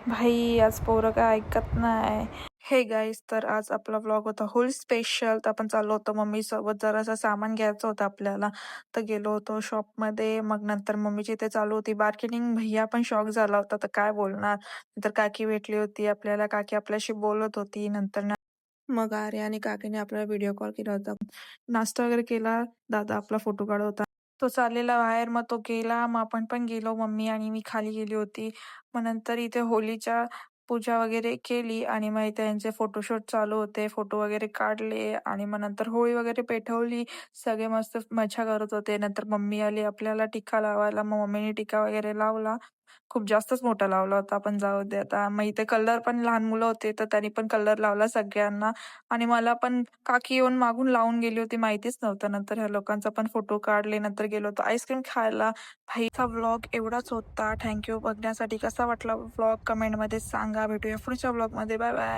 भाई आज पोरं काय ऐकत नाही. हे गाईस, तर आज आपला व्लॉग होता होळी स्पेशल. तर आपण चाललो होतो मम्मी सोबत, जरासं सामान घ्यायचं होतं आपल्याला. तर गेलो होतो शॉपमध्ये. मग नंतर मम्मीची इथे चालू होती बार्गेनिंग. भैया पण शॉक झाला होता, तर काय बोलणार. नंतर काकी भेटली होती आपल्याला. काकी आपल्याशी बोलत होती. नंतर मग आर्या आणि काकीने आपल्याला व्हिडिओ कॉल केला होता. नाश्ता वगैरे केला. दादा आपला फोटो काढत होता. तो चाललेला बाहेर, मग तो गेला. मग आपण पण गेलो. मम्मी आणि मी खाली गेली होती. मग नंतर इथे होलीच्या पूजा वगैरे केली आणि मग इथे यांचे फोटोशूट चालू होते. फोटो वगैरे काढले आणि मग नंतर होळी वगैरे पेटवली. सगळे मस्त मजा करत होते. नंतर मम्मी आली आपल्याला टिक्का लावायला. मग मम्मीने टिक्का वगैरे लावला. खूप जास्तच मोठा लावला होता, पण जाऊ दे आता. मग इथे कलर पण लहान मुलं होते, तर त्यांनी पण कलर लावला सगळ्यांना. आणि मला पण काकी येऊन मागून लावून गेली होती, माहितीच नव्हतं. नंतर ह्या लोकांचा पण फोटो काढले. नंतर गेलो होतो आईस्क्रीम खायला. भाईचा व्लॉग एवढाच होता. थँक्यू बघण्यासाठी. कसा वाटला व्लॉग कमेंटमध्ये सांगा. भेटूया पुढच्या व्लॉगमध्ये. Bye bye.